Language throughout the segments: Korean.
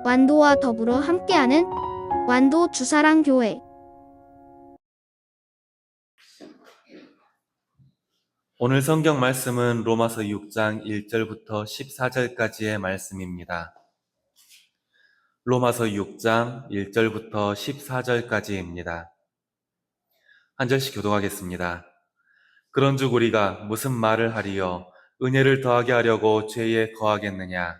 완도와 더불어 함께하는 완도 주사랑교회. 오늘 성경 말씀은 로마서 6장 1절부터 14절까지의 말씀입니다. 로마서 6장 1절부터 14절까지입니다. 한 절씩 교독하겠습니다. 그런즉 우리가 무슨 말을 하리요? 은혜를 더하게 하려고 죄에 거하겠느냐?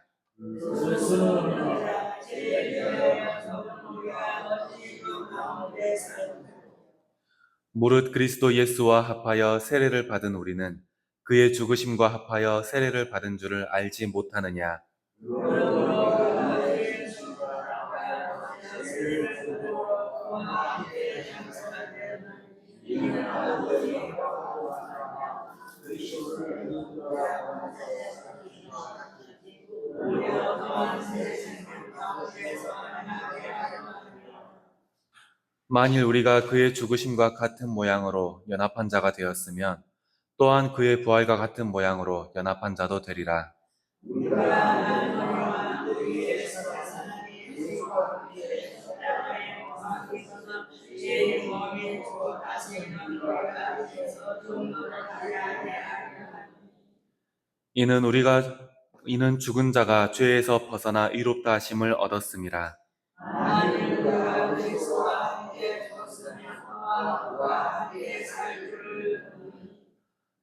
무릇 그리스도 예수와 합하여 세례를 받은 우리는 그의 죽으심과 합하여 세례를 받은 줄을 알지 못하느냐? 만일 우리가 그의 죽으심과 같은 모양으로 연합한 자가 되었으면 또한 그의 부활과 같은 모양으로 연합한 자도 되리라. 이는 죽은 자가 죄에서 벗어나 의롭다 하심을 얻었음이라.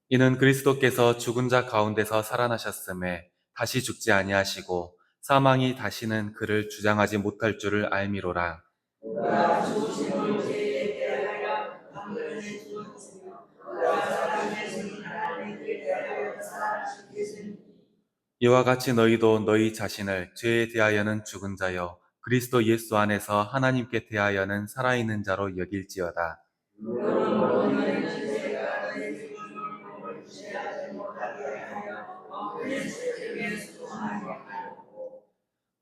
이는 그리스도께서 죽은 자 가운데서 살아나셨음에 다시 죽지 아니하시고 사망이 다시는 그를 주장하지 못할 줄을 알미로라. 이와 같이 너희도 너희 자신을 죄에 대하여는 죽은 자요 그리스도 예수 안에서 하나님께 대하여는 살아있는 자로 여길지어다.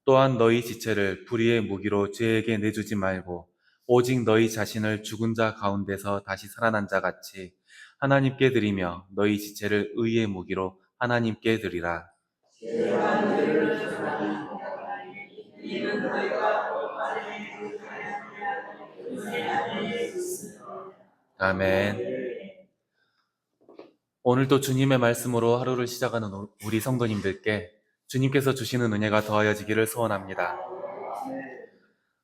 또한 너희 지체를 불의의 무기로 죄에게 내주지 말고 오직 너희 자신을 죽은 자 가운데서 다시 살아난 자 같이 하나님께 드리며 너희 지체를 의의 무기로 하나님께 드리라. 아멘. 오늘도 주님의 말씀으로 하루를 시작하는 우리 성도님들께 주님께서 주시는 은혜가 더하여지기를 소원합니다.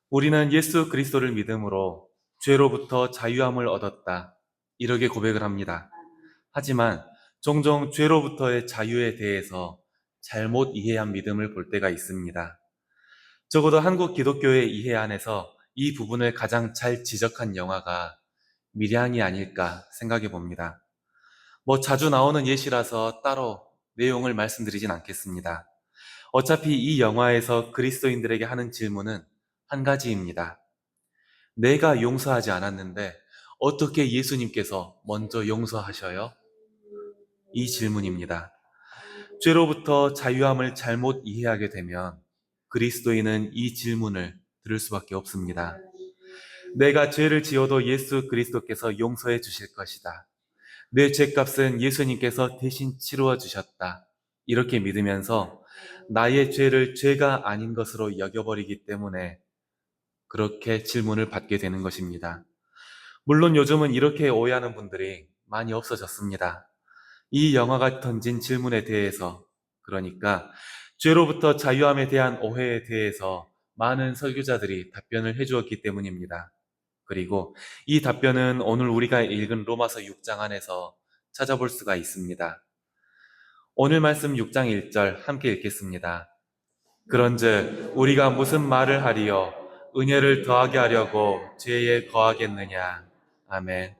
우리는 예수 그리스도를 믿음으로 죄로부터 자유함을 얻었다. 이렇게 고백을 합니다. 하지만 종종 죄로부터의 자유에 대해서 잘못 이해한 믿음을 볼 때가 있습니다. 적어도 한국 기독교의 이해 안에서 이 부분을 가장 잘 지적한 영화가 밀양이 아닐까 생각해 봅니다. 자주 나오는 예시라서 따로 내용을 말씀드리진 않겠습니다. 어차피 이 영화에서 그리스도인들에게 하는 질문은 한 가지입니다. 내가 용서하지 않았는데 어떻게 예수님께서 먼저 용서하셔요? 이 질문입니다. 죄로부터 자유함을 잘못 이해하게 되면 그리스도인은 이 질문을 들을 수밖에 없습니다. 내가 죄를 지어도 예수 그리스도께서 용서해 주실 것이다. 내 죄값은 예수님께서 대신 치루어 주셨다. 이렇게 믿으면서 나의 죄를 죄가 아닌 것으로 여겨버리기 때문에 그렇게 질문을 받게 되는 것입니다. 물론 요즘은 이렇게 오해하는 분들이 많이 없어졌습니다. 이 영화가 던진 질문에 대해서, 그러니까 죄로부터 자유함에 대한 오해에 대해서 많은 설교자들이 답변을 해주었기 때문입니다. 그리고 이 답변은 오늘 우리가 읽은 로마서 6장 안에서 찾아볼 수가 있습니다. 오늘 말씀 6장 1절 함께 읽겠습니다. 그런즉 우리가 무슨 말을 하리요? 은혜를 더하게 하려고 죄에 거하겠느냐? 아멘.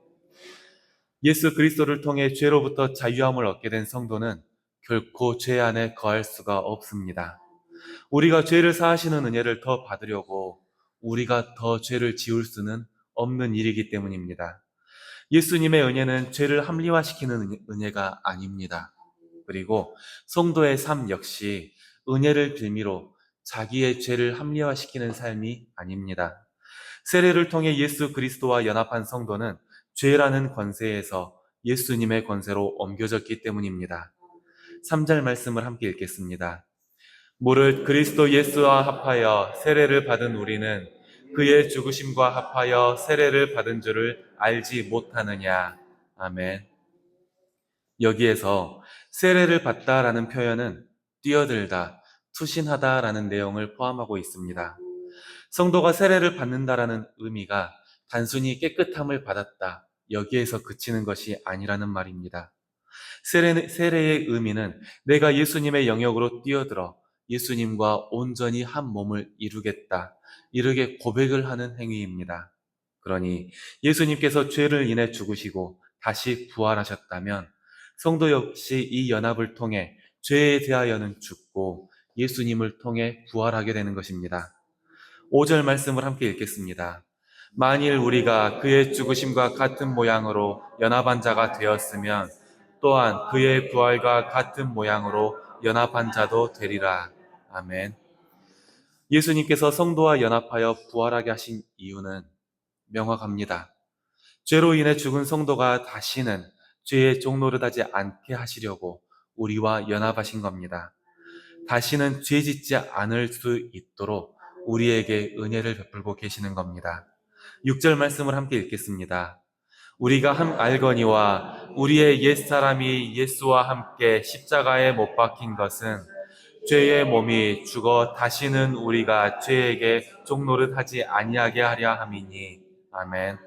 예수 그리스도를 통해 죄로부터 자유함을 얻게 된 성도는 결코 죄 안에 거할 수가 없습니다. 우리가 죄를 사하시는 은혜를 더 받으려고 우리가 더 죄를 지을 수는 없는 일이기 때문입니다. 예수님의 은혜는 죄를 합리화시키는 은혜가 아닙니다. 그리고 성도의 삶 역시 은혜를 빌미로 자기의 죄를 합리화시키는 삶이 아닙니다. 세례를 통해 예수 그리스도와 연합한 성도는 죄라는 권세에서 예수님의 권세로 옮겨졌기 때문입니다. 3절 말씀을 함께 읽겠습니다. 무릇 그리스도 예수와 합하여 세례를 받은 우리는 그의 죽으심과 합하여 세례를 받은 줄을 알지 못하느냐. 아멘. 여기에서 세례를 받다라는 표현은 뛰어들다, 투신하다라는 내용을 포함하고 있습니다. 성도가 세례를 받는다라는 의미가 단순히 깨끗함을 받았다, 여기에서 그치는 것이 아니라는 말입니다. 세례의 의미는 내가 예수님의 영역으로 뛰어들어 예수님과 온전히 한 몸을 이루겠다, 이렇게 고백을 하는 행위입니다. 그러니 예수님께서 죄를 인해 죽으시고 다시 부활하셨다면 성도 역시 이 연합을 통해 죄에 대하여는 죽고 예수님을 통해 부활하게 되는 것입니다. 5절 말씀을 함께 읽겠습니다. 만일 우리가 그의 죽으심과 같은 모양으로 연합한 자가 되었으면 또한 그의 부활과 같은 모양으로 연합한 자도 되리라. 아멘. 예수님께서 성도와 연합하여 부활하게 하신 이유는 명확합니다. 죄로 인해 죽은 성도가 다시는 죄의 종노릇하지 않게 하시려고 우리와 연합하신 겁니다. 다시는 죄 짓지 않을 수 있도록 우리에게 은혜를 베풀고 계시는 겁니다. 6절 말씀을 함께 읽겠습니다. 우리가 알거니와 우리의 옛사람이 예수와 함께 십자가에 못 박힌 것은 죄의 몸이 죽어 다시는 우리가 죄에게 종노릇하지 아니하게 하려 함이니. 아멘.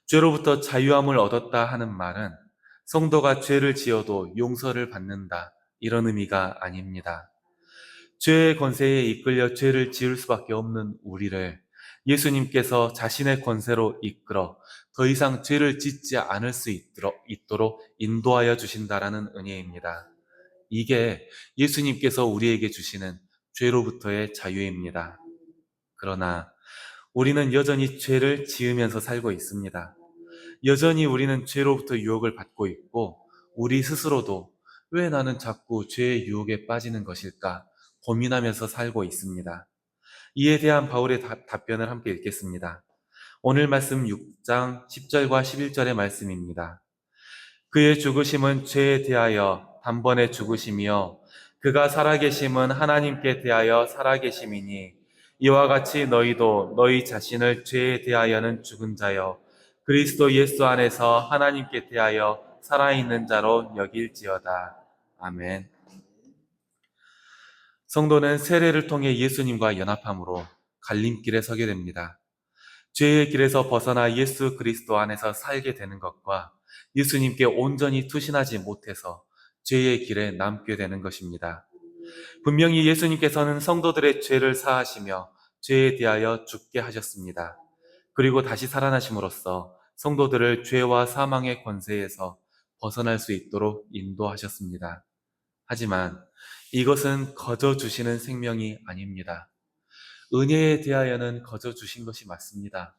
죄로부터 자유함을 얻었다 하는 말은 성도가 죄를 지어도 용서를 받는다, 이런 의미가 아닙니다. 죄의 권세에 이끌려 죄를 지을 수밖에 없는 우리를 예수님께서 자신의 권세로 이끌어 더 이상 죄를 짓지 않을 수 있도록 인도하여 주신다라는 은혜입니다. 이게 예수님께서 우리에게 주시는 죄로부터의 자유입니다. 그러나 우리는 여전히 죄를 지으면서 살고 있습니다. 여전히 우리는 죄로부터 유혹을 받고 있고 우리 스스로도 왜 나는 자꾸 죄의 유혹에 빠지는 것일까 고민하면서 살고 있습니다. 이에 대한 바울의 답변을 함께 읽겠습니다. 오늘 말씀 6장 10절과 11절의 말씀입니다. 그의 죽으심은 죄에 대하여 단번에 죽으심이요 그가 살아계심은 하나님께 대하여 살아계심이니 이와 같이 너희도 너희 자신을 죄에 대하여는 죽은 자요 그리스도 예수 안에서 하나님께 대하여 살아있는 자로 여길지어다. 아멘. 성도는 세례를 통해 예수님과 연합함으로 갈림길에 서게 됩니다. 죄의 길에서 벗어나 예수 그리스도 안에서 살게 되는 것과 예수님께 온전히 투신하지 못해서 죄의 길에 남게 되는 것입니다. 분명히 예수님께서는 성도들의 죄를 사하시며 죄에 대하여 죽게 하셨습니다. 그리고 다시 살아나심으로써 성도들을 죄와 사망의 권세에서 벗어날 수 있도록 인도하셨습니다. 하지만 이것은 거저 주시는 생명이 아닙니다. 은혜에 대하여는 거저 주신 것이 맞습니다.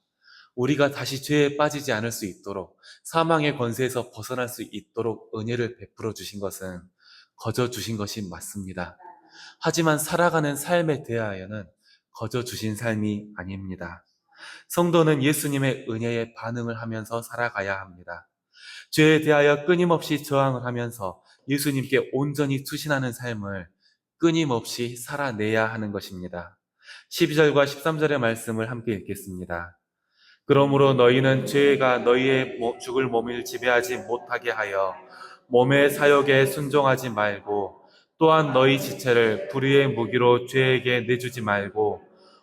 우리가 다시 죄에 빠지지 않을 수 있도록 사망의 권세에서 벗어날 수 있도록 은혜를 베풀어 주신 것은 거저 주신 것이 맞습니다. 하지만 살아가는 삶에 대하여는 거저 주신 삶이 아닙니다. 성도는 예수님의 은혜에 반응을 하면서 살아가야 합니다. 죄에 대하여 끊임없이 저항을 하면서 예수님께 온전히 투신하는 삶을 끊임없이 살아내야 하는 것입니다. 12절과 13절의 말씀을 함께 읽겠습니다. 그러므로 너희는 죄가 너희의 죽을 몸을 지배하지 못하게 하여 몸의 사욕에 순종하지 말고 또한 너희 지체를 불의의 무기로 죄에게 내주지 말고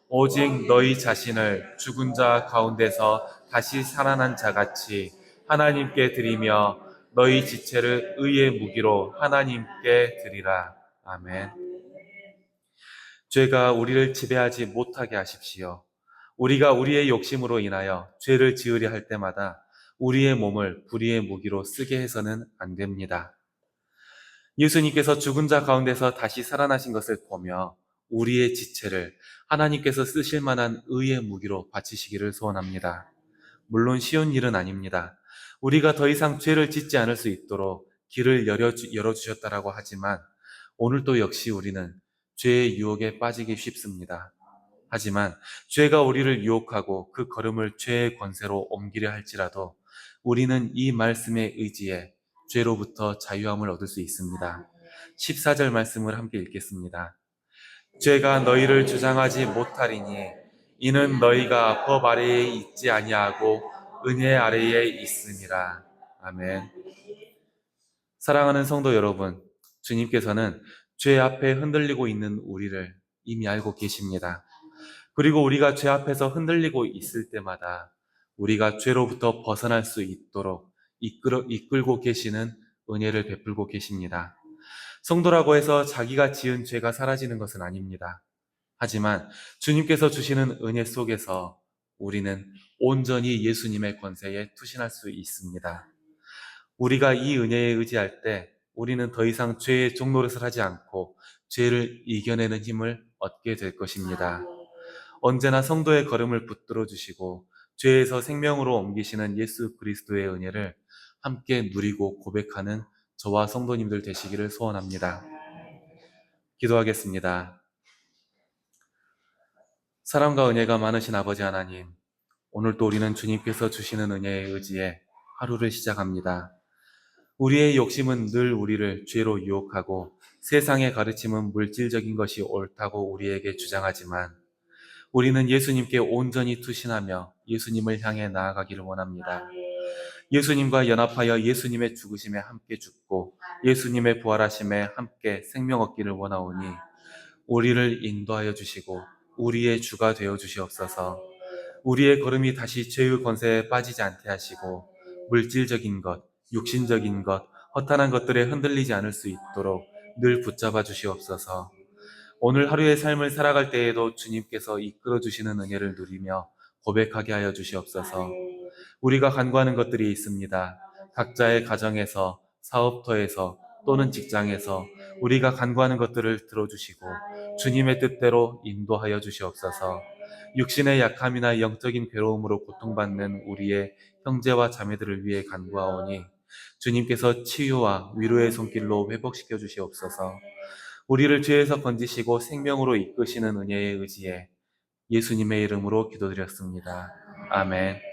오직 너희 자신을 죽은 자 가운데서 다시 살아난 자같이 하나님께 드리며 너희 지체를 의의 무기로 하나님께 드리라. 아멘. 죄가 우리를 지배하지 못하게 하십시오. 우리가 우리의 욕심으로 인하여 죄를 지으려 할 때마다 우리의 몸을 불의의 무기로 쓰게 해서는 안 됩니다. 예수님께서 죽은 자 가운데서 다시 살아나신 것을 보며 우리의 지체를 하나님께서 쓰실 만한 의의 무기로 바치시기를 소원합니다. 물론 쉬운 일은 아닙니다. 우리가 더 이상 죄를 짓지 않을 수 있도록 길을 열어주셨다라고 하지만 오늘도 역시 우리는 죄의 유혹에 빠지기 쉽습니다. 하지만 죄가 우리를 유혹하고 그 걸음을 죄의 권세로 옮기려 할지라도 우리는 이 말씀의 의지에 죄로부터 자유함을 얻을 수 있습니다. 14절 말씀을 함께 읽겠습니다. 죄가 너희를 주장하지 못하리니 이는 너희가 법 아래에 있지 아니하고 은혜 아래에 있음이라. 아멘. 사랑하는 성도 여러분, 주님께서는 죄 앞에 흔들리고 있는 우리를 이미 알고 계십니다. 그리고 우리가 죄 앞에서 흔들리고 있을 때마다 우리가 죄로부터 벗어날 수 있도록 이끌고 계시는 은혜를 베풀고 계십니다. 성도라고 해서 자기가 지은 죄가 사라지는 것은 아닙니다. 하지만 주님께서 주시는 은혜 속에서 우리는 온전히 예수님의 권세에 투신할 수 있습니다. 우리가 이 은혜에 의지할 때 우리는 더 이상 죄의 종노릇을 하지 않고 죄를 이겨내는 힘을 얻게 될 것입니다. 언제나 성도의 걸음을 붙들어 주시고 죄에서 생명으로 옮기시는 예수 그리스도의 은혜를 함께 누리고 고백하는 저와 성도님들 되시기를 소원합니다. 기도하겠습니다. 사랑과 은혜가 많으신 아버지 하나님, 오늘도 우리는 주님께서 주시는 은혜에 의지해 하루를 시작합니다. 우리의 욕심은 늘 우리를 죄로 유혹하고 세상의 가르침은 물질적인 것이 옳다고 우리에게 주장하지만 우리는 예수님께 온전히 투신하며 예수님을 향해 나아가기를 원합니다. 예수님과 연합하여 예수님의 죽으심에 함께 죽고 예수님의 부활하심에 함께 생명 얻기를 원하오니 우리를 인도하여 주시고 우리의 주가 되어 주시옵소서. 우리의 걸음이 다시 죄의 권세에 빠지지 않게 하시고 물질적인 것, 육신적인 것, 허탄한 것들에 흔들리지 않을 수 있도록 늘 붙잡아 주시옵소서. 오늘 하루의 삶을 살아갈 때에도 주님께서 이끌어 주시는 은혜를 누리며 고백하게 하여 주시옵소서. 우리가 간구하는 것들이 있습니다. 각자의 가정에서, 사업터에서 또는 직장에서 우리가 간구하는 것들을 들어주시고 주님의 뜻대로 인도하여 주시옵소서. 육신의 약함이나 영적인 괴로움으로 고통받는 우리의 형제와 자매들을 위해 간구하오니 주님께서 치유와 위로의 손길로 회복시켜 주시옵소서. 우리를 죄에서 건지시고 생명으로 이끄시는 은혜에 의지해 예수님의 이름으로 기도드렸습니다. 아멘.